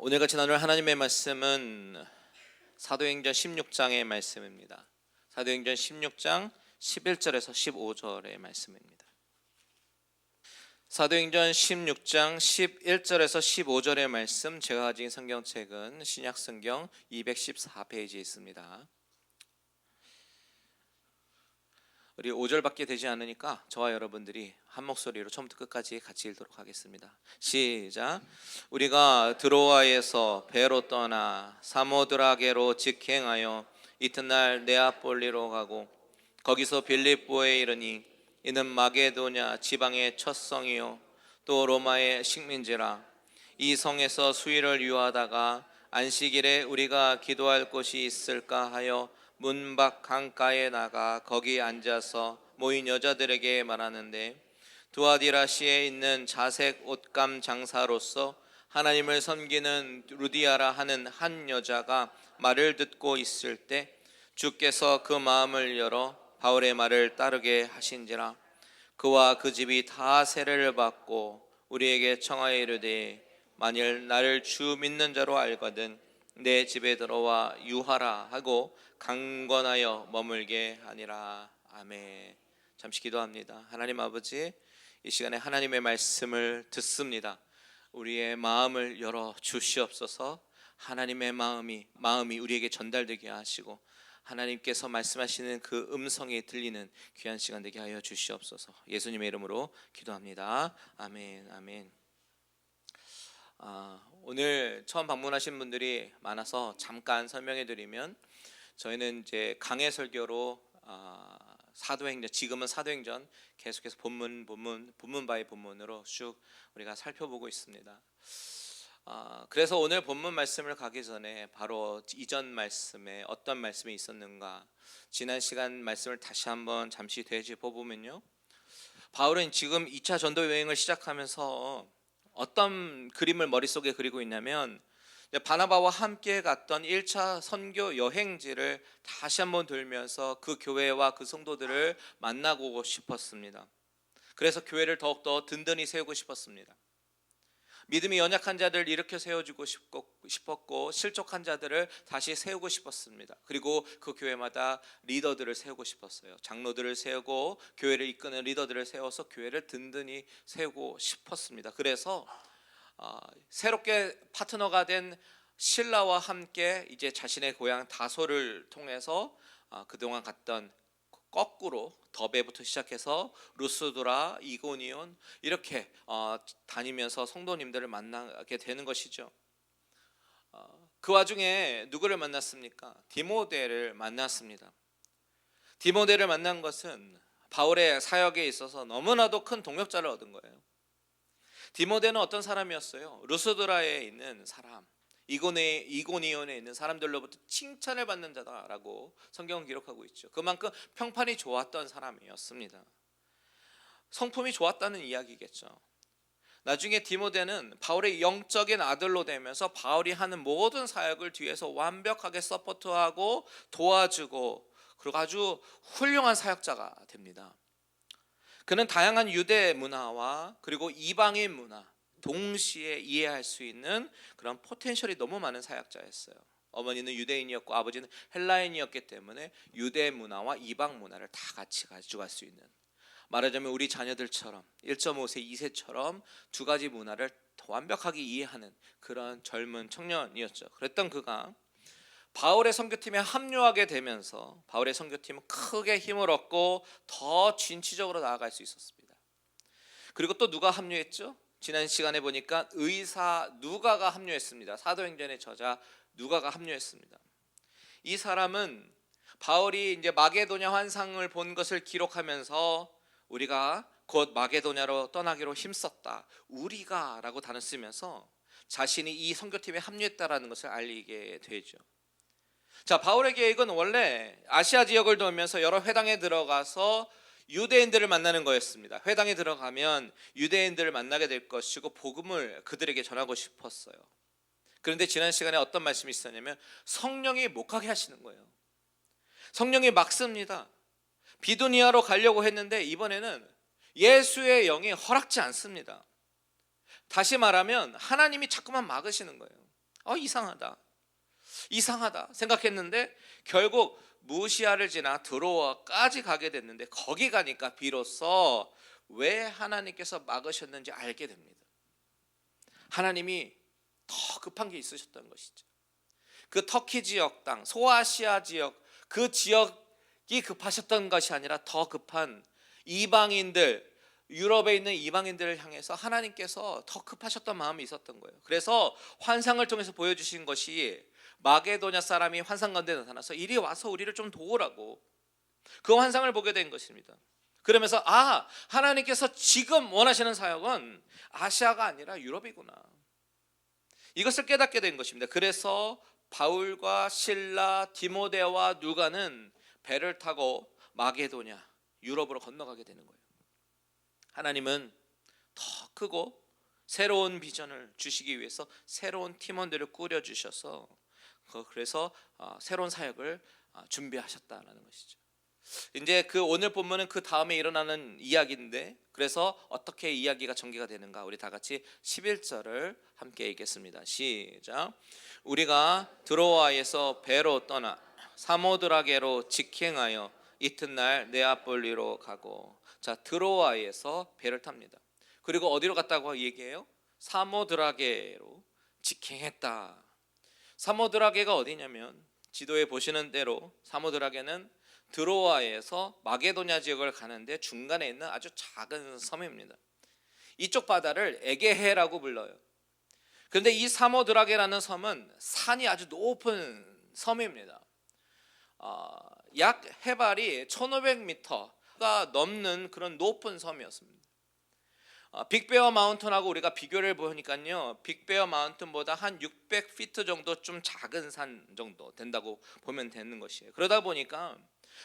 오늘같이 나눌 하나님의 말씀은 사도행전 16장의 말씀입니다. 사도행전 16장 11절에서 15절의 말씀입니다. 사도행전 16장 11절에서 15절의 말씀, 제가 가진 성경책은 신약성경 214페이지에 있습니다. 우리 5절밖에 되지 않으니까 저와 여러분들이 한 목소리로 처음부터 끝까지 같이 읽도록 하겠습니다. 시작. 우리가 드로아에서 배로 떠나 사모드라게로 직행하여 이튿날 네아폴리로 가고 거기서 빌립보에 이르니 이는 마게도냐 지방의 첫 성이요 또 로마의 식민지라. 이 성에서 수일을 유하다가 안식일에 우리가 기도할 곳이 있을까 하여 문 밖 강가에 나가 거기 앉아서 모인 여자들에게 말하는데, 두아디라시에 있는 자색 옷감 장사로서 하나님을 섬기는 루디아라 하는 한 여자가 말을 듣고 있을 때 주께서 그 마음을 열어 바울의 말을 따르게 하신지라. 그와 그 집이 다 세례를 받고 우리에게 청하여 이르되, 만일 나를 주 믿는 자로 알거든 내 집에 들어와 유하라 하고 강권하여 머물게 하니라. 아멘. 잠시 기도합니다. 하나님 아버지, 이 시간에 하나님의 말씀을 듣습니다. 우리의 마음을 열어 주시옵소서. 하나님의 마음이 우리에게 전달되게 하시고 하나님께서 말씀하시는 그 음성이 들리는 귀한 시간 되게 하여 주시옵소서. 예수님의 이름으로 기도합니다. 아멘. 아멘. 오늘 처음 방문하신 분들이 많아서 잠깐 설명해 드리면, 저희는 이제 강해 설교로 사도행전, 지금은 사도행전 계속해서 본문 바이 본문으로 쭉 우리가 살펴보고 있습니다. 그래서 오늘 본문 말씀을 가기 전에 바로 이전 말씀에 어떤 말씀이 있었는가, 지난 시간 말씀을 다시 한번 잠시 되짚어보면요, 바울은 지금 2차 전도 여행을 시작하면서 어떤 그림을 머릿속에 그리고 있냐면, 바나바와 함께 갔던 1차 선교 여행지를 다시 한번 돌면서 그 교회와 그 성도들을 만나고 싶었습니다. 그래서 교회를 더욱더 든든히 세우고 싶었습니다. 믿음이 연약한 자들을 일으켜 세워주고 싶었고 실족한 자들을 다시 세우고 싶었습니다. 그리고 그 교회마다 리더들을 세우고 싶었어요. 장로들을 세우고 교회를 이끄는 리더들을 세워서 교회를 든든히 세우고 싶었습니다. 그래서 새롭게 파트너가 된 실라와 함께 이제 자신의 고향 다소를 통해서 그동안 갔던 거꾸로 더베부터 시작해서 루스드라, 이고니온 이렇게 다니면서 성도님들을 만나게 되는 것이죠. 그 와중에 누구를 만났습니까? 디모데를 만났습니다. 디모데를 만난 것은 바울의 사역에 있어서 너무나도 큰 동력자를 얻은 거예요. 디모데는 어떤 사람이었어요? 루스드라에 있는 사람, 이고니온에 있는 사람들로부터 칭찬을 받는 자다라고 성경은 기록하고 있죠. 그만큼 평판이 좋았던 사람이었습니다. 성품이 좋았다는 이야기겠죠. 나중에 디모데는 바울의 영적인 아들로 되면서 바울이 하는 모든 사역을 뒤에서 완벽하게 서포트하고 도와주고, 그리고 아주 훌륭한 사역자가 됩니다. 그는 다양한 유대 문화와 그리고 이방인 문화 동시에 이해할 수 있는 그런 포텐셜이 너무 많은 사역자였어요. 어머니는 유대인이었고 아버지는 헬라인이었기 때문에 유대 문화와 이방 문화를 다 같이 가져갈 수 있는, 말하자면 우리 자녀들처럼 1.5세, 2세처럼 두 가지 문화를 완벽하게 이해하는 그런 젊은 청년이었죠. 그랬던 그가 바울의 선교팀에 합류하게 되면서 바울의 선교팀은 크게 힘을 얻고 더 진취적으로 나아갈 수 있었습니다. 그리고 또 누가 합류했죠? 지난 시간에 보니까 의사 누가가 합류했습니다. 사도행전의 저자 누가가 합류했습니다. 이 사람은 바울이 이제 마게도냐 환상을 본 것을 기록하면서 우리가 곧 마게도냐로 떠나기로 힘썼다, 우리가라고 단어 쓰면서 자신이 이 선교팀에 합류했다라는 것을 알리게 되죠. 자, 바울의 계획은 원래 아시아 지역을 돌면서 여러 회당에 들어가서 유대인들을 만나는 거였습니다. 회당에 들어가면 유대인들을 만나게 될 것이고 복음을 그들에게 전하고 싶었어요. 그런데 지난 시간에 어떤 말씀이 있었냐면 성령이 못 가게 하시는 거예요. 성령이 막습니다. 비두니아로 가려고 했는데 이번에는 예수의 영이 허락지 않습니다. 다시 말하면 하나님이 자꾸만 막으시는 거예요. 이상하다 생각했는데 결국 무시아를 지나 드로아까지 가게 됐는데 거기 가니까 비로소 왜 하나님께서 막으셨는지 알게 됩니다. 하나님이 더 급한 게 있으셨던 것이죠. 그 터키 지역 땅, 소아시아 지역, 그 지역이 급하셨던 것이 아니라 더 급한 이방인들, 유럽에 있는 이방인들을 향해서 하나님께서 더 급하셨던 마음이 있었던 거예요. 그래서 환상을 통해서 보여주신 것이 마게도냐 사람이 환상 가운데 나타나서 이리 와서 우리를 좀 도우라고 그 환상을 보게 된 것입니다. 그러면서 하나님께서 지금 원하시는 사역은 아시아가 아니라 유럽이구나, 이것을 깨닫게 된 것입니다. 그래서 바울과 실라, 디모데와 누가는 배를 타고 마게도냐, 유럽으로 건너가게 되는 거예요. 하나님은 더 크고 새로운 비전을 주시기 위해서 새로운 팀원들을 꾸려주셔서 그래서 새로운 사역을 준비하셨다라는 것이죠. 이제 그 오늘 본문은 그 다음에 일어나는 이야기인데, 그래서 어떻게 이야기가 전개가 되는가, 우리 다 같이 11절을 함께 읽겠습니다. 시작. 우리가 드로아에서 배로 떠나 사모드라게로 직행하여 이튿날 네아폴리로 가고. 자, 드로아에서 배를 탑니다. 그리고 어디로 갔다고 얘기해요? 사모드라게로 직행했다. 사모드라게가 어디냐면 지도에 보시는 대로 사모드라게는 드로아에서 마게도냐 지역을 가는데 중간에 있는 아주 작은 섬입니다. 이쪽 바다를 에게해라고 불러요. 그런데 이 사모드라게라는 섬은 산이 아주 높은 섬입니다. 약 해발이 1500m가 넘는 그런 높은 섬이었습니다. 빅베어 마운틴하고 우리가 비교를 보니까요, 빅베어 마운틴보다 한 600피트 정도 좀 작은 산 정도 된다고 보면 되는 것이에요. 그러다 보니까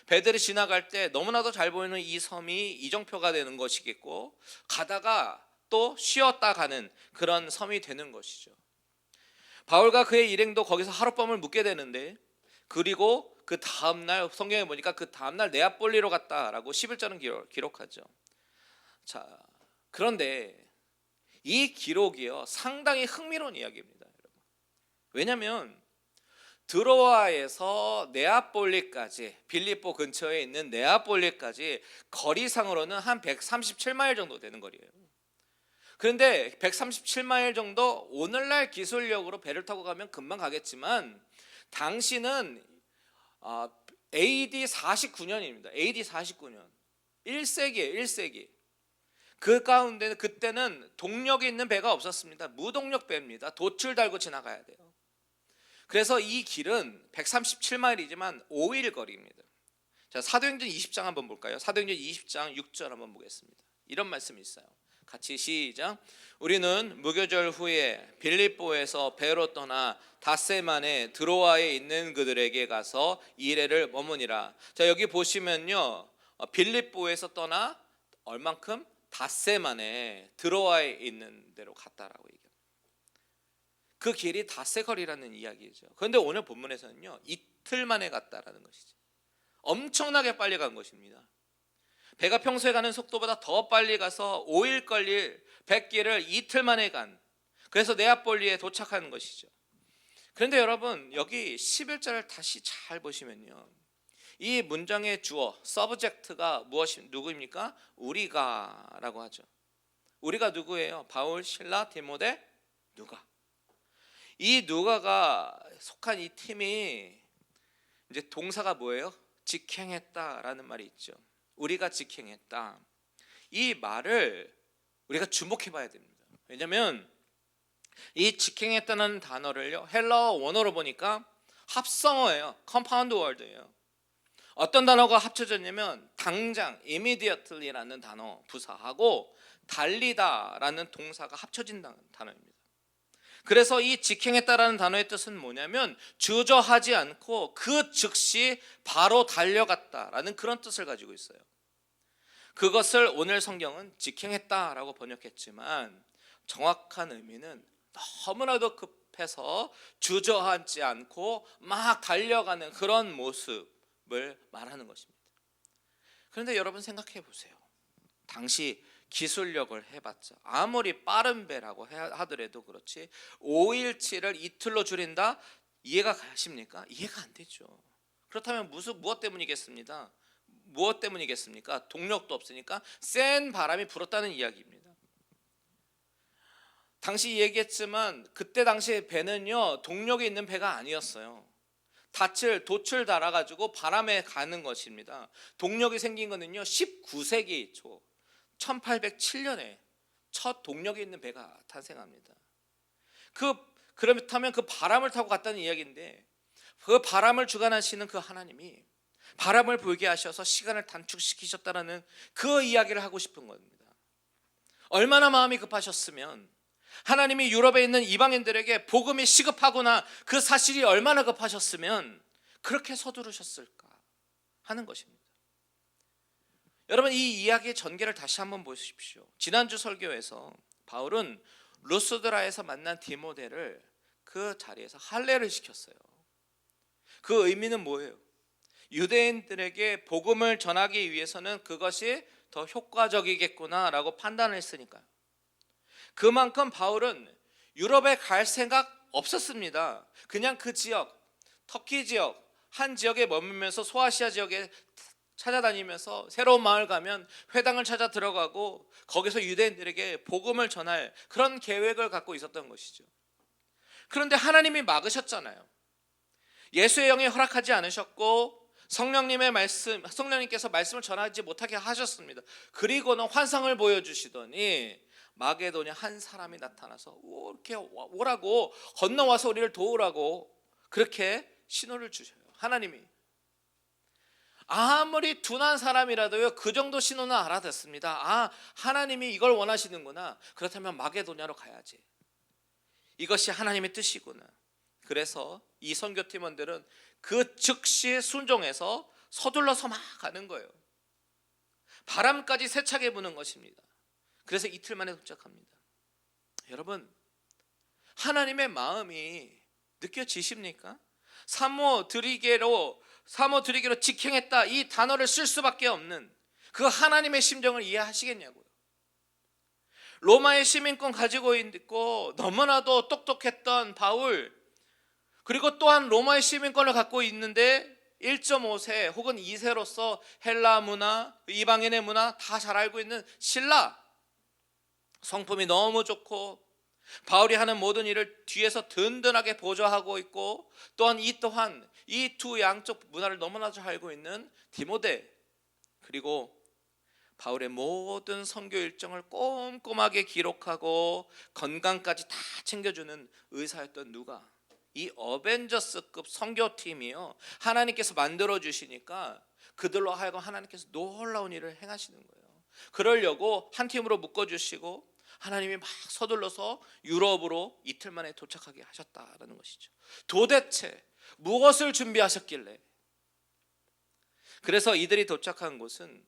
배들이 지나갈 때 너무나도 잘 보이는 이 섬이 이정표가 되는 것이겠고, 가다가 또 쉬었다 가는 그런 섬이 되는 것이죠. 바울과 그의 일행도 거기서 하룻밤을 묵게 되는데, 그리고 그 다음날 성경에 보니까 그 다음날 네아폴리로 갔다라고 11절은 기록하죠. 자, 그런데 이 기록이요, 상당히 흥미로운 이야기입니다, 여러분. 왜냐하면 드로아에서 네아폴리까지, 빌립보 근처에 있는 네아폴리까지 거리상으로는 한 137마일 정도 되는 거리예요. 그런데 137마일 정도 오늘날 기술력으로 배를 타고 가면 금방 가겠지만, 당시는 AD 49년입니다. AD 49년, 1세기예요. 1세기. 그 가운데 그때는 동력이 있는 배가 없었습니다. 무동력 배입니다. 돛을 달고 지나가야 돼요. 그래서 이 길은 137마일이지만 5일 거리입니다. 자, 사도행전 20장 한번 볼까요? 사도행전 20장 6절 한번 보겠습니다. 이런 말씀이 있어요. 같이 시작. 우리는 무교절 후에 빌립보에서 배로 떠나 닷새만에 드로아에 있는 그들에게 가서 이레를 머무니라. 자, 여기 보시면요, 빌립보에서 떠나 얼만큼? 닷새만에 드로아에 있는 데로 갔다라고 얘기합니다. 그 길이 닷새 거리라는 이야기죠. 그런데 오늘 본문에서는요, 이틀 만에 갔다라는 것이죠. 엄청나게 빨리 간 것입니다. 배가 평소에 가는 속도보다 더 빨리 가서 5일 걸릴 백길을 이틀 만에 간, 그래서 네아폴리에 도착하는 것이죠. 그런데 여러분, 여기 11절을 다시 잘 보시면요, 이 문장의 주어, 서브젝트가 누구입니까? 우리가라고 하죠. 우리가 누구예요? 바울, 실라, 디모데, 누가. 이 누가가 속한 이 팀이 이제 동사가 뭐예요? 직행했다라는 말이 있죠. 우리가 직행했다. 이 말을 우리가 주목해 봐야 됩니다. 왜냐하면 이 직행했다는 단어를요, 헬라어 원어로 보니까 합성어예요. 컴파운드 월드예요. 어떤 단어가 합쳐졌냐면 당장, immediately라는 단어 부사하고 달리다라는 동사가 합쳐진 단어입니다. 그래서 이 직행했다라는 단어의 뜻은 뭐냐면 주저하지 않고 그 즉시 바로 달려갔다라는 그런 뜻을 가지고 있어요. 그것을 오늘 성경은 직행했다라고 번역했지만 정확한 의미는 너무나도 급해서 주저하지 않고 막 달려가는 그런 모습을 말하는 것입니다. 그런데 여러분 생각해 보세요. 당시 기술력을 해봤자 아무리 빠른 배라고 하더라도 그렇지 5일치를 이틀로 줄인다? 이해가 가십니까? 이해가 안 되죠. 그렇다면 무엇 때문이겠습니까? 무엇 때문이겠습니까? 동력도 없으니까 센 바람이 불었다는 이야기입니다. 당시 얘기했지만 그때 당시 배는요 동력이 있는 배가 아니었어요. 돛을 달아가지고 바람에 가는 것입니다. 동력이 생긴 거는요 19세기 초 1807년에 첫 동력이 있는 배가 탄생합니다. 그렇다면 그 바람을 타고 갔다는 이야기인데 그 바람을 주관하시는 그 하나님이 바람을 불게 하셔서 시간을 단축시키셨다라는 그 이야기를 하고 싶은 겁니다. 얼마나 마음이 급하셨으면 하나님이 유럽에 있는 이방인들에게 복음이 시급하구나 그 사실이 얼마나 급하셨으면 그렇게 서두르셨을까 하는 것입니다. 여러분 이 이야기의 전개를 다시 한번 보십시오. 지난주 설교에서 바울은 루스드라에서 만난 디모데를 그 자리에서 할례를 시켰어요. 그 의미는 뭐예요? 유대인들에게 복음을 전하기 위해서는 그것이 더 효과적이겠구나라고 판단을 했으니까요. 그만큼 바울은 유럽에 갈 생각 없었습니다. 그냥 그 지역, 터키 지역, 한 지역에 머물면서 소아시아 지역에 찾아다니면서 새로운 마을 가면 회당을 찾아 들어가고 거기서 유대인들에게 복음을 전할 그런 계획을 갖고 있었던 것이죠. 그런데 하나님이 막으셨잖아요. 예수의 영이 허락하지 않으셨고 성령님께서 말씀을 전하지 못하게 하셨습니다. 그리고는 환상을 보여주시더니 마게도냐 한 사람이 나타나서 이렇게 오라고 건너와서 우리를 도우라고 그렇게 신호를 주셔요. 하나님이 아무리 둔한 사람이라도요 그 정도 신호는 알아듣습니다. 하나님이 이걸 원하시는구나. 그렇다면 마게도냐로 가야지. 이것이 하나님의 뜻이구나. 그래서 이 선교팀원들은 그 즉시 순종해서 서둘러서 막 가는 거예요. 바람까지 세차게 부는 것입니다. 그래서 이틀 만에 도착합니다. 여러분 하나님의 마음이 느껴지십니까? 사모 드리게로 직행했다 이 단어를 쓸 수밖에 없는 그 하나님의 심정을 이해하시겠냐고요. 로마의 시민권 가지고 있고 너무나도 똑똑했던 바울, 그리고 또한 로마의 시민권을 갖고 있는데 1.5세 혹은 2세로서 헬라 문화, 이방인의 문화 다 잘 알고 있는 신라, 성품이 너무 좋고 바울이 하는 모든 일을 뒤에서 든든하게 보조하고 있고 또한 이 두 양쪽 문화를 너무나 잘 알고 있는 디모데, 그리고 바울의 모든 선교 일정을 꼼꼼하게 기록하고 건강까지 다 챙겨주는 의사였던 누가, 이 어벤져스급 선교팀이요 하나님께서 만들어 주시니까 그들로 하여금 하나님께서 놀라운 일을 행하시는 거예요. 그러려고 한 팀으로 묶어주시고 하나님이 막 서둘러서 유럽으로 이틀 만에 도착하게 하셨다라는 것이죠. 도대체 무엇을 준비하셨길래? 그래서 이들이 도착한 곳은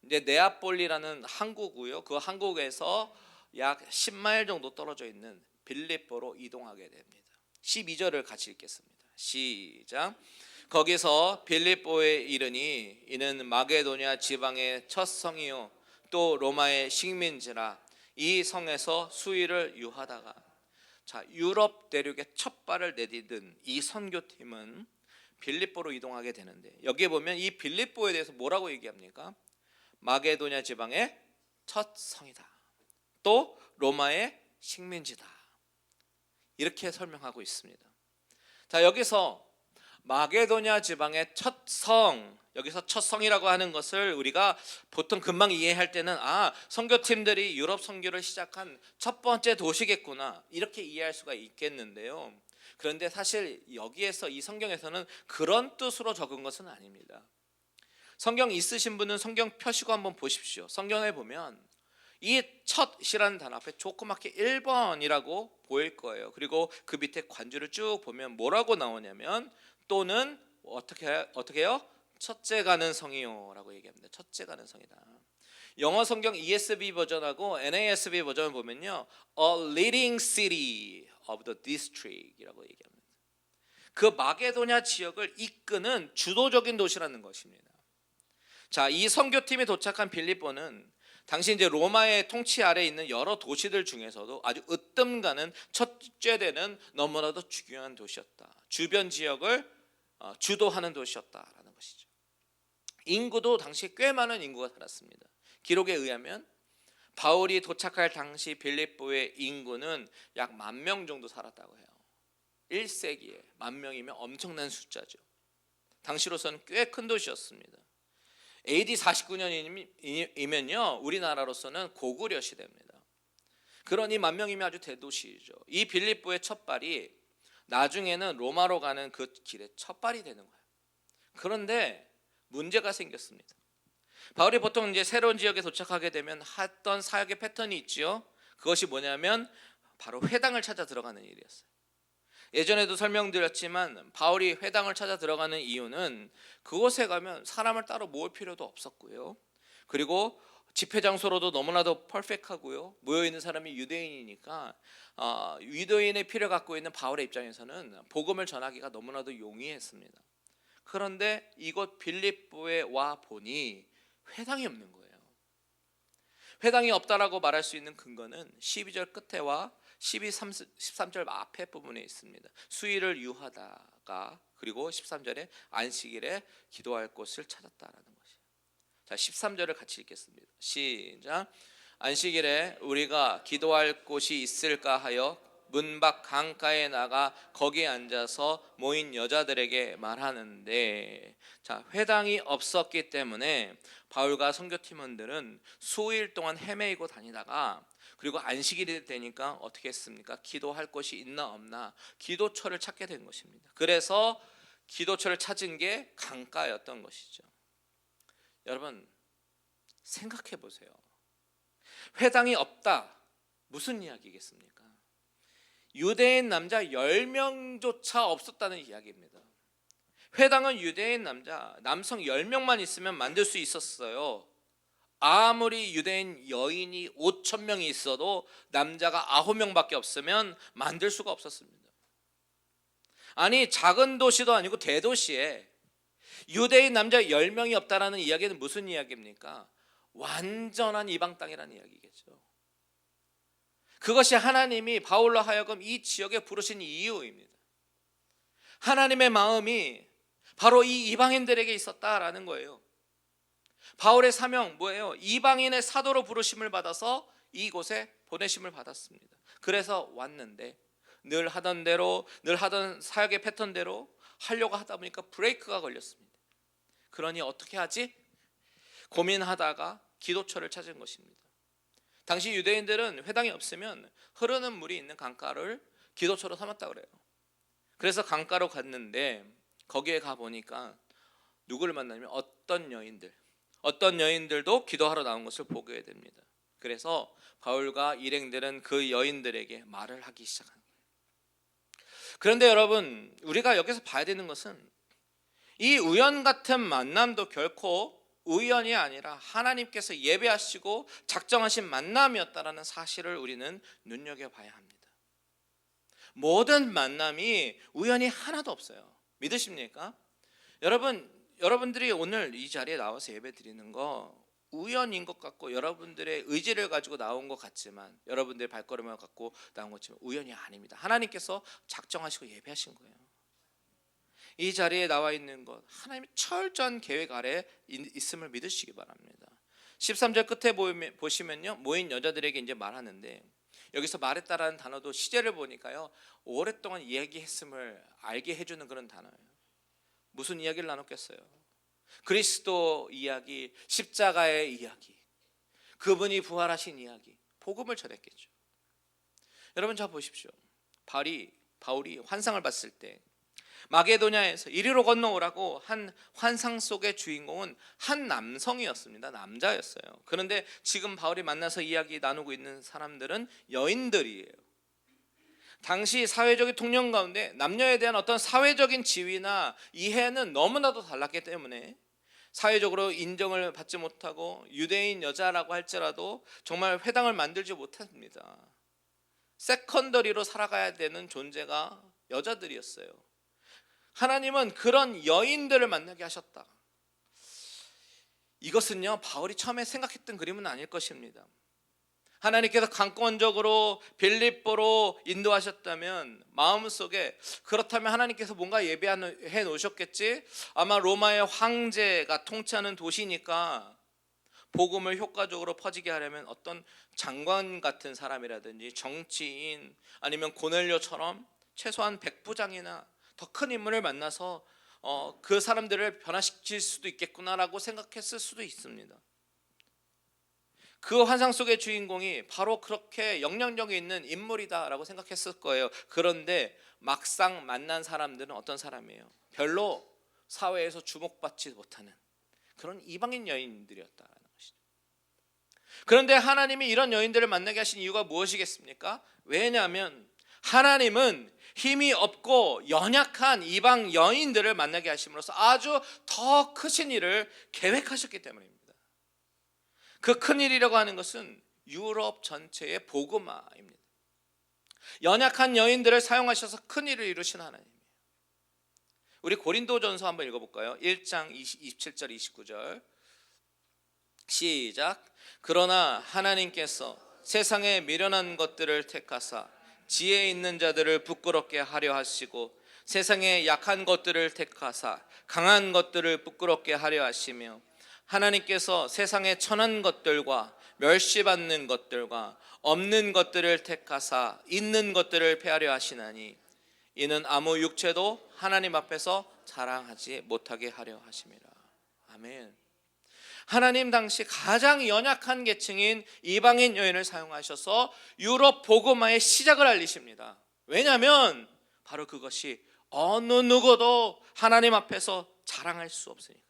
이제 네아폴리라는 항구고요. 그 항구에서 약 10마일 정도 떨어져 있는 빌립보로 이동하게 됩니다. 12절을 같이 읽겠습니다. 시작. 거기서 빌립보에 이르니 이는 마게도냐 지방의 첫 성이요 또 로마의 식민지라. 이 성에서 수일을 유하다가, 자 유럽 대륙에 첫 발을 내디딘 이 선교팀은 빌립보로 이동하게 되는데 여기에 보면 이 빌립보에 대해서 뭐라고 얘기합니까? 마게도냐 지방의 첫 성이다. 또 로마의 식민지다. 이렇게 설명하고 있습니다. 자 여기서 마게도냐 지방의 첫 성, 여기서 첫 성이라고 하는 것을 우리가 보통 금방 이해할 때는 선교팀들이 유럽 선교를 시작한 첫 번째 도시겠구나 이렇게 이해할 수가 있겠는데요. 그런데 사실 여기에서 이 성경에서는 그런 뜻으로 적은 것은 아닙니다. 성경 있으신 분은 성경 펴시고 한번 보십시오. 성경에 보면 이 첫이라는 단어 앞에 조그맣게 1번이라고 보일 거예요. 그리고 그 밑에 관주를 쭉 보면 뭐라고 나오냐면 또는 어떻게 해요? 첫째 가는 성이요 라고 얘기합니다. 첫째 가는 성이다. 영어 성경 ESV 버전하고 NASB 버전을 보면요 A leading city of the district 이라고 얘기합니다. 그 마게도냐 지역을 이끄는 주도적인 도시라는 것입니다. 자, 이 선교팀이 도착한 빌립보는 당시 이제 로마의 통치 아래 있는 여러 도시들 중에서도 아주 으뜸 가는 첫째 되는 너무나도 중요한 도시였다. 주변 지역을 주도하는 도시였다라는 것이죠. 인구도 당시에 꽤 많은 인구가 살았습니다. 기록에 의하면 바울이 도착할 당시 빌립보의 인구는 약 10,000명 정도 살았다고 해요. 1세기에 10,000명이면 엄청난 숫자죠. 당시로서는 꽤 큰 도시였습니다. AD 49년이면요 우리나라로서는 고구려 시대입니다. 그러니 10,000명이면 아주 대도시죠. 이 빌립보의 첫발이 나중에는 로마로 가는 그 길의 첫발이 되는 거예요. 그런데 문제가 생겼습니다. 바울이 보통 이제 새로운 지역에 도착하게 되면 했던 사역의 패턴이 있지요. 그것이 뭐냐면 바로 회당을 찾아 들어가는 일이었어요. 예전에도 설명드렸지만 바울이 회당을 찾아 들어가는 이유는 그곳에 가면 사람을 따로 모을 필요도 없었고요. 그리고 집회 장소로도 너무나도 퍼펙트하고요. 모여있는 사람이 유대인이니까 유대인의 피를 갖고 있는 바울의 입장에서는 복음을 전하기가 너무나도 용이했습니다. 그런데 이곳 빌립보에 와 보니 회당이 없는 거예요. 회당이 없다라고 말할 수 있는 근거는 12절 끝에와 13절 앞에 부분에 있습니다. 수일을 유하다가 그리고 13절에 안식일에 기도할 곳을 찾았다라는 것이에요. 자, 13절을 같이 읽겠습니다. 시작. 안식일에 우리가 기도할 곳이 있을까 하여 문 밖 강가에 나가 거기에 앉아서 모인 여자들에게 말하는데, 자, 회당이 없었기 때문에 바울과 선교팀원들은 수일 동안 헤매이고 다니다가 그리고 안식일이 되니까 어떻게 했습니까? 기도할 곳이 있나 없나 기도처를 찾게 된 것입니다. 그래서 기도처를 찾은 게 강가였던 것이죠. 여러분 생각해 보세요. 회당이 없다, 무슨 이야기겠습니까? 유대인 남자 10명조차 없었다는 이야기입니다. 회당은 유대인 남성 10명만 있으면 만들 수 있었어요. 아무리 유대인 여인이 5,000명이 있어도 남자가 9명밖에 없으면 만들 수가 없었습니다. 아니 작은 도시도 아니고 대도시에 유대인 남자 10명이 없다라는 이야기는 무슨 이야기입니까? 완전한 이방 땅이라는 이야기겠죠. 그것이 하나님이 바울로 하여금 이 지역에 부르신 이유입니다. 하나님의 마음이 바로 이 이방인들에게 있었다라는 거예요. 바울의 사명 뭐예요? 이방인의 사도로 부르심을 받아서 이곳에 보내심을 받았습니다. 그래서 왔는데 늘 하던 대로, 늘 하던 사역의 패턴대로 하려고 하다 보니까 브레이크가 걸렸습니다. 그러니 어떻게 하지? 고민하다가 기도처를 찾은 것입니다. 당시 유대인들은 회당이 없으면 흐르는 물이 있는 강가를 기도처로 삼았다고 그래요. 그래서 강가로 갔는데 거기에 가보니까 누구를 만나면 어떤 여인들도 기도하러 나온 것을 보게 됩니다. 그래서 바울과 일행들은 그 여인들에게 말을 하기 시작한 거예요. 그런데 여러분 우리가 여기서 봐야 되는 것은 이 우연 같은 만남도 결코 우연이 아니라 하나님께서 예배하시고 작정하신 만남이었다라는 사실을 우리는 눈여겨봐야 합니다. 모든 만남이 우연이 하나도 없어요. 믿으십니까? 여러분들이 오늘 이 자리에 나와서 예배 드리는 거 우연인 것 같고 여러분들의 의지를 가지고 나온 것 같지만 여러분들의 발걸음을 갖고 나온 것처럼 우연이 아닙니다. 하나님께서 작정하시고 예배하신 거예요. 이 자리에 나와 있는 것 하나님의 철저한 계획 아래 있음을 믿으시기 바랍니다. 13절 끝에 보시면요 모인 여자들에게 이제 말하는데 여기서 말했다라는 단어도 시제를 보니까요 오랫동안 이야기했음을 알게 해주는 그런 단어예요. 무슨 이야기를 나눴겠어요? 그리스도 이야기, 십자가의 이야기, 그분이 부활하신 이야기, 복음을 전했겠죠. 여러분 자 보십시오. 바울이 환상을 봤을 때 마게도냐에서 이리로 건너오라고 한 환상 속의 주인공은 한 남성이었습니다. 남자였어요. 그런데 지금 바울이 만나서 이야기 나누고 있는 사람들은 여인들이에요. 당시 사회적인 통념 가운데 남녀에 대한 어떤 사회적인 지위나 이해는 너무나도 달랐기 때문에 사회적으로 인정을 받지 못하고 유대인 여자라고 할지라도 정말 회당을 만들지 못합니다. 세컨더리로 살아가야 되는 존재가 여자들이었어요. 하나님은 그런 여인들을 만나게 하셨다. 이것은요, 바울이 처음에 생각했던 그림은 아닐 것입니다. 하나님께서 강권적으로 빌립보로 인도하셨다면 마음속에, 그렇다면 하나님께서 뭔가 예비해 놓으셨겠지. 아마 로마의 황제가 통치하는 도시니까 복음을 효과적으로 퍼지게 하려면 어떤 장관 같은 사람이라든지 정치인, 아니면 고넬료처럼 최소한 백부장이나 더 큰 인물을 만나서 그 사람들을 변화시킬 수도 있겠구나라고 생각했을 수도 있습니다. 그 환상 속의 주인공이 바로 그렇게 영향력이 있는 인물이다라고 생각했을 거예요. 그런데 막상 만난 사람들은 어떤 사람이에요? 별로 사회에서 주목받지 못하는 그런 이방인 여인들이었다라는 것이죠. 그런데 하나님이 이런 여인들을 만나게 하신 이유가 무엇이겠습니까? 왜냐하면 하나님은 힘이 없고 연약한 이방 여인들을 만나게 하심으로써 아주 더 크신 일을 계획하셨기 때문입니다. 그 큰 일이라고 하는 것은 유럽 전체의 복음화입니다. 연약한 여인들을 사용하셔서 큰 일을 이루신 하나님이에요. 우리 고린도전서 한번 읽어볼까요? 1장 27절 29절 시작. 그러나 하나님께서 세상에 미련한 것들을 택하사 지혜 있는 자들을 부끄럽게 하려 하시고 세상에 약한 것들을 택하사 강한 것들을 부끄럽게 하려 하시며 하나님께서 세상에 천한 것들과 멸시받는 것들과 없는 것들을 택하사 있는 것들을 폐하려 하시나니 이는 아무 육체도 하나님 앞에서 자랑하지 못하게 하려 하심이라. 아멘. 하나님 당시 가장 연약한 계층인 이방인 여인을 사용하셔서 유럽 복음화의 시작을 알리십니다. 왜냐하면 바로 그것이 어느 누구도 하나님 앞에서 자랑할 수 없으니까.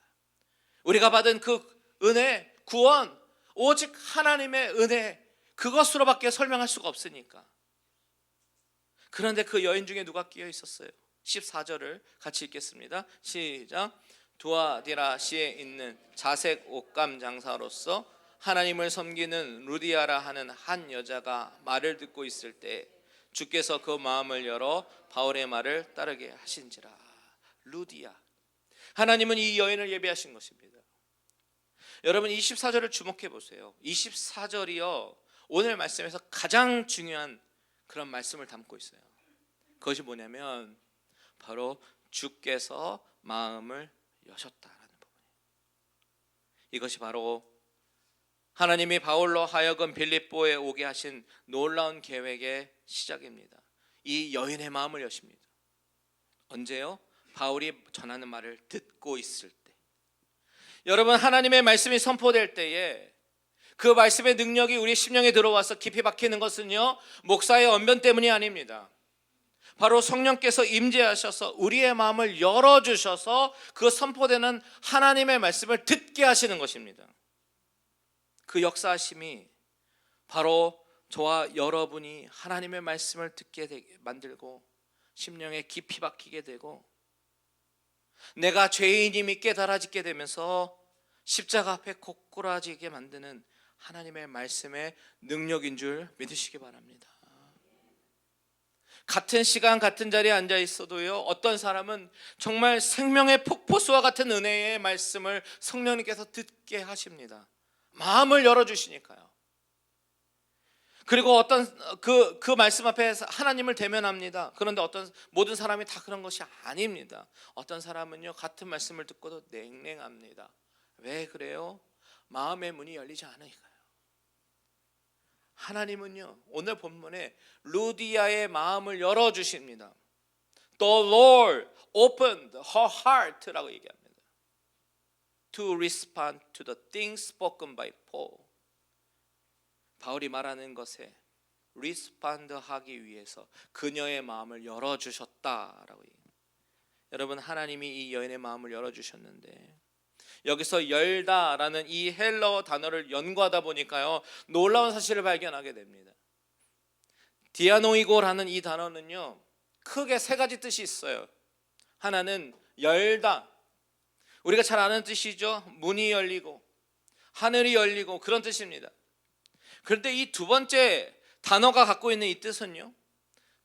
우리가 받은 그 은혜, 구원, 오직 하나님의 은혜, 그것으로밖에 설명할 수가 없으니까. 그런데 그 여인 중에 누가 끼어 있었어요? 14절을 같이 읽겠습니다. 시작. 두아디라시에 있는 자색 옷감 장사로서 하나님을 섬기는 루디아라 하는 한 여자가 말을 듣고 있을 때 주께서 그 마음을 열어 바울의 말을 따르게 하신지라. 루디아. 하나님은 이 여인을 예비하신 것입니다. 여러분 24절을 주목해 보세요. 24절이요, 오늘 말씀에서 가장 중요한 그런 말씀을 담고 있어요. 그것이 뭐냐면 바로 주께서 마음을 여셨다라는 부분이에요. 이것이 바로 하나님이 바울로 하여금 빌립보에 오게 하신 놀라운 계획의 시작입니다. 이 여인의 마음을 여십니다. 언제요? 바울이 전하는 말을 듣고 있을 때. 여러분, 하나님의 말씀이 선포될 때에 그 말씀의 능력이 우리 심령에 들어와서 깊이 박히는 것은요, 목사의 언변 때문이 아닙니다. 바로 성령께서 임재하셔서 우리의 마음을 열어주셔서 그 선포되는 하나님의 말씀을 듣게 하시는 것입니다. 그 역사하심이 바로 저와 여러분이 하나님의 말씀을 듣게 만들고 심령에 깊이 박히게 되고 내가 죄인임이 깨달아지게 되면서 십자가 앞에 고꾸라지게 만드는 하나님의 말씀의 능력인 줄 믿으시기 바랍니다. 같은 시간 같은 자리에 앉아 있어도요, 어떤 사람은 정말 생명의 폭포수와 같은 은혜의 말씀을 성령님께서 듣게 하십니다. 마음을 열어주시니까요. 그리고 어떤 그 말씀 앞에서 하나님을 대면합니다. 그런데 모든 사람이 다 그런 것이 아닙니다. 어떤 사람은요, 같은 말씀을 듣고도 냉랭합니다. 왜 그래요? 마음의 문이 열리지 않으니까요. 하나님은요, 오늘 본문에 루디아의 마음을 열어주십니다. The Lord opened her heart라고 얘기합니다. To respond to the things spoken by Paul. 바울이 말하는 것에 respond 하기 위해서 그녀의 마음을 열어주셨다라고 얘기합니다. 여러분, 하나님이 이 여인의 마음을 열어주셨는데 여기서 열다라는 이 헬라어 단어를 연구하다 보니까요, 놀라운 사실을 발견하게 됩니다. 디아노이고라는 이 단어는요, 크게 세 가지 뜻이 있어요. 하나는 열다, 우리가 잘 아는 뜻이죠. 문이 열리고 하늘이 열리고 그런 뜻입니다. 그런데 이 두 번째 단어가 갖고 있는 이 뜻은요,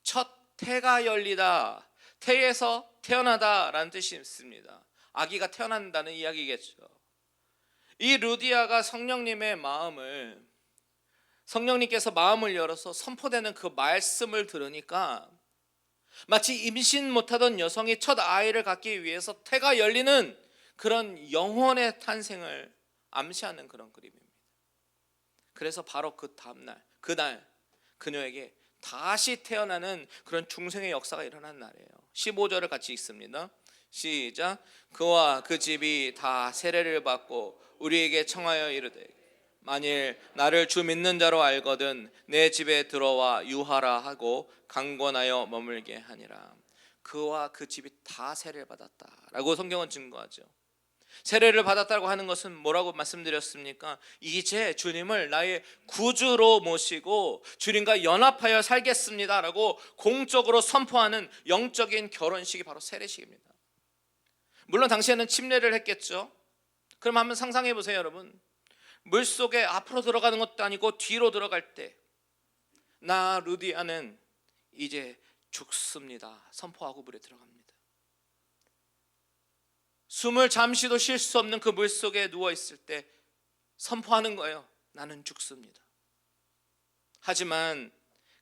첫 태가 열리다, 태에서 태어나다 라는 뜻이 있습니다. 아기가 태어난다는 이야기겠죠. 이 루디아가 성령님께서 마음을 열어서 선포되는 그 말씀을 들으니까 마치 임신 못하던 여성이 첫 아이를 갖기 위해서 태가 열리는 그런 영혼의 탄생을 암시하는 그런 그림입니다. 그래서 바로 그 다음날, 그날 그녀에게 다시 태어나는 그런 중생의 역사가 일어난 날이에요. 15절을 같이 읽습니다. 시작. 그와 그 집이 다 세례를 받고 우리에게 청하여 이르되 만일 나를 주 믿는 자로 알거든 내 집에 들어와 유하라 하고 강권하여 머물게 하니라. 그와 그 집이 다 세례를 받았다라고 성경은 증거하죠. 세례를 받았다고 하는 것은 뭐라고 말씀드렸습니까? 이제 주님을 나의 구주로 모시고 주님과 연합하여 살겠습니다라고 공적으로 선포하는 영적인 결혼식이 바로 세례식입니다. 물론 당시에는 침례를 했겠죠. 그럼 한번 상상해 보세요, 여러분. 물속에 앞으로 들어가는 것도 아니고 뒤로 들어갈 때 나 루디아는 이제 죽습니다 선포하고 물에 들어갑니다. 숨을 잠시도 쉴 수 없는 그 물속에 누워있을 때 선포하는 거예요. 나는 죽습니다. 하지만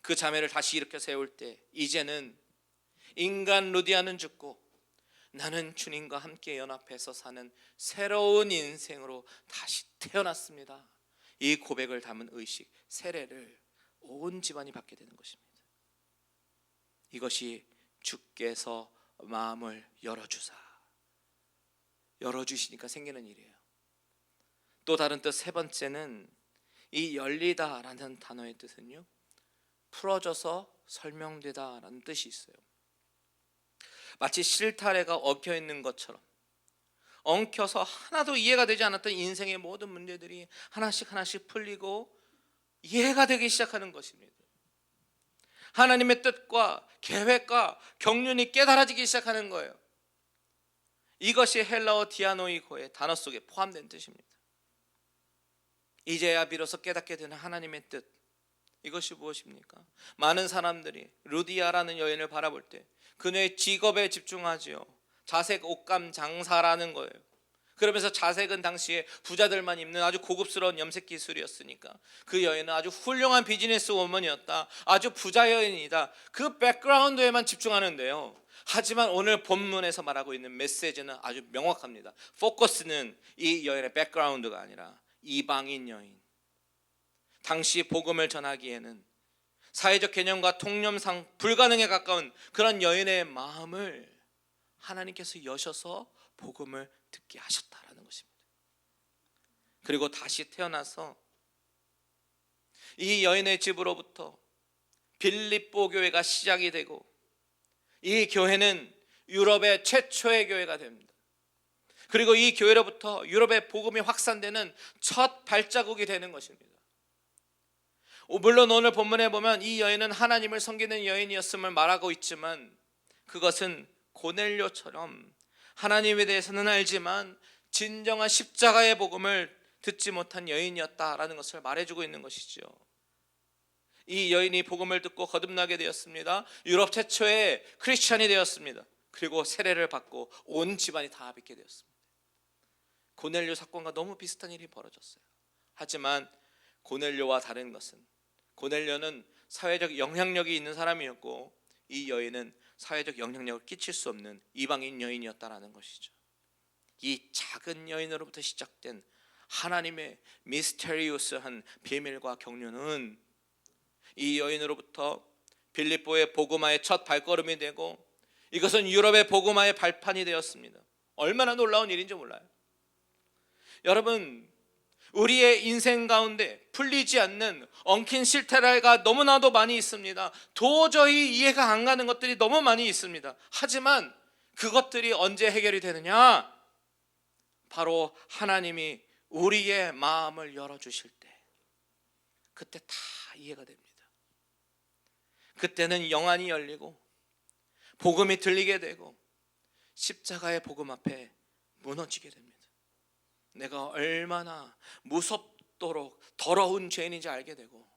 그 자매를 다시 일으켜 세울 때 이제는 인간 루디아는 죽고 나는 주님과 함께 연합해서 사는 새로운 인생으로 다시 태어났습니다. 이 고백을 담은 의식, 세례를 온 집안이 받게 되는 것입니다. 이것이 주께서 마음을 열어주시니까 생기는 일이에요. 또 다른 뜻 세 번째는 이 열리다라는 단어의 뜻은요, 풀어져서 설명되다라는 뜻이 있어요. 마치 실타래가 엉켜 있는 것처럼 엉켜서 하나도 이해가 되지 않았던 인생의 모든 문제들이 하나씩 풀리고 이해가 되기 시작하는 것입니다. 하나님의 뜻과 계획과 경륜이 깨달아지기 시작하는 거예요. 이것이 헬라어 디아노이고의 단어 속에 포함된 뜻입니다. 이제야 비로소 깨닫게 되는 하나님의 뜻, 이것이 무엇입니까? 많은 사람들이 루디아라는 여인을 바라볼 때 그녀의 직업에 집중하지요. 자색 옷감 장사라는 거예요. 그러면서 자색은 당시에 부자들만 입는 아주 고급스러운 염색 기술이었으니까 그 여인은 아주 훌륭한 비즈니스 워먼이었다, 아주 부자 여인이다, 그 백그라운드에만 집중하는데요. 하지만 오늘 본문에서 말하고 있는 메시지는 아주 명확합니다. 포커스는 이 여인의 백그라운드가 아니라 이방인 여인, 당시 복음을 전하기에는 사회적 개념과 통념상 불가능에 가까운 그런 여인의 마음을 하나님께서 여셔서 복음을 듣게 하셨다라는 것입니다. 그리고 다시 태어나서 이 여인의 집으로부터 빌립보 교회가 시작이 되고 이 교회는 유럽의 최초의 교회가 됩니다. 그리고 이 교회로부터 유럽의 복음이 확산되는 첫 발자국이 되는 것입니다. 물론 오늘 본문에 보면 이 여인은 하나님을 섬기는 여인이었음을 말하고 있지만 그것은 고넬료처럼 하나님에 대해서는 알지만 진정한 십자가의 복음을 듣지 못한 여인이었다라는 것을 말해주고 있는 것이죠. 이 여인이 복음을 듣고 거듭나게 되었습니다. 유럽 최초의 크리스천이 되었습니다. 그리고 세례를 받고 온 집안이 다 믿게 되었습니다. 고넬료 사건과 너무 비슷한 일이 벌어졌어요. 하지만 고넬료와 다른 것은 고넬료는 사회적 영향력이 있는 사람이었고 이 여인은 사회적 영향력을 끼칠 수 없는 이방인 여인이었다라는 것이죠. 이 작은 여인으로부터 시작된 하나님의 미스테리우스한 비밀과 경륜은 이 여인으로부터 빌립보의 복음화의 첫 발걸음이 되고 이것은 유럽의 복음화의 발판이 되었습니다. 얼마나 놀라운 일인지 몰라요. 여러분, 우리의 인생 가운데 풀리지 않는 엉킨 실타래가 너무나도 많이 있습니다. 도저히 이해가 안 가는 것들이 너무 많이 있습니다. 하지만 그것들이 언제 해결이 되느냐? 바로 하나님이 우리의 마음을 열어주실 때, 그때 다 이해가 됩니다. 그때는 영안이 열리고 복음이 들리게 되고 십자가의 복음 앞에 무너지게 됩니다. 내가 얼마나 무섭도록 더러운 죄인인지 알게 되고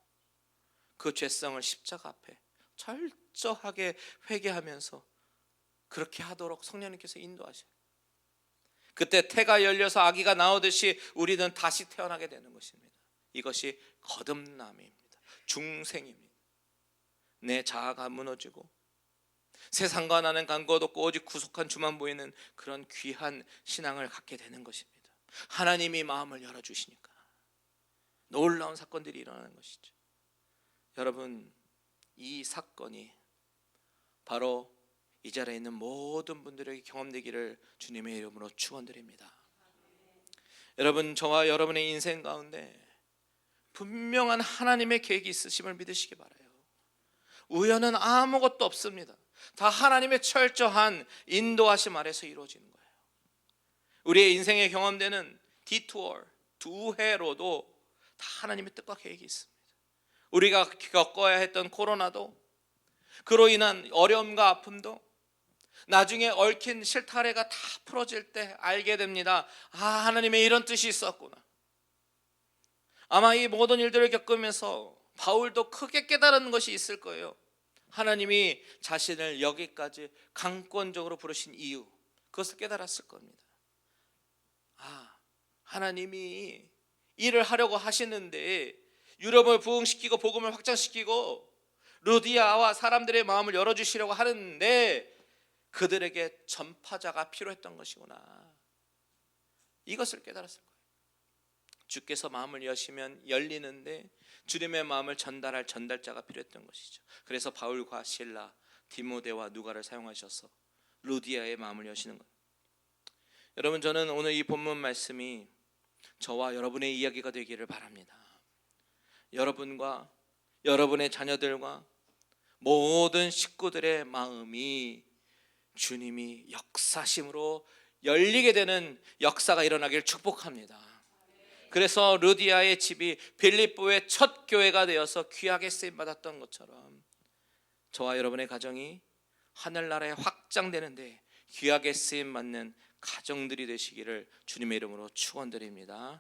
그 죄성을 십자가 앞에 철저하게 회개하면서 그렇게 하도록 성령님께서 인도하셔요. 그때 태가 열려서 아기가 나오듯이 우리는 다시 태어나게 되는 것입니다. 이것이 거듭남입니다. 중생입니다. 내 자아가 무너지고 세상과 나는 간과도 없고 오직 구속한 주만 보이는 그런 귀한 신앙을 갖게 되는 것입니다. 하나님이 마음을 열어주시니까 놀라운 사건들이 일어나는 것이죠. 여러분, 이 사건이 바로 이 자리에 있는 모든 분들에게 경험되기를 주님의 이름으로 축원드립니다. 여러분, 저와 여러분의 인생 가운데 분명한 하나님의 계획이 있으심을 믿으시기 바라요. 우연은 아무것도 없습니다. 다 하나님의 철저한 인도하심 아래서 이루어지는 거예요. 우리의 인생에 경험되는 디투어, 두 해로도 다 하나님의 뜻과 계획이 있습니다. 우리가 겪어야 했던 코로나도, 그로 인한 어려움과 아픔도 나중에 얽힌 실타래가 다 풀어질 때 알게 됩니다. 아, 하나님의 이런 뜻이 있었구나. 아마 이 모든 일들을 겪으면서 바울도 크게 깨달은 것이 있을 거예요. 하나님이 자신을 여기까지 강권적으로 부르신 이유, 그것을 깨달았을 겁니다. 아, 하나님이 일을 하려고 하시는데 유럽을 부흥시키고 복음을 확장시키고 루디아와 사람들의 마음을 열어주시려고 하는데 그들에게 전파자가 필요했던 것이구나. 이것을 깨달았을 거예요. 주께서 마음을 여시면 열리는데 주님의 마음을 전달할 전달자가 필요했던 것이죠. 그래서 바울과 실라, 디모데와 누가를 사용하셔서 루디아의 마음을 여시는 거예요. 여러분, 저는 오늘 이 본문 말씀이 저와 여러분의 이야기가 되기를 바랍니다. 여러분과 여러분의 자녀들과 모든 식구들의 마음이 주님이 역사심으로 열리게 되는 역사가 일어나길 축복합니다. 그래서 루디아의 집이 빌립보의 첫 교회가 되어서 귀하게 쓰임 받았던 것처럼 저와 여러분의 가정이 하늘나라에 확장되는데 귀하게 쓰임 받는 가정들이 되시기를 주님의 이름으로 축원드립니다.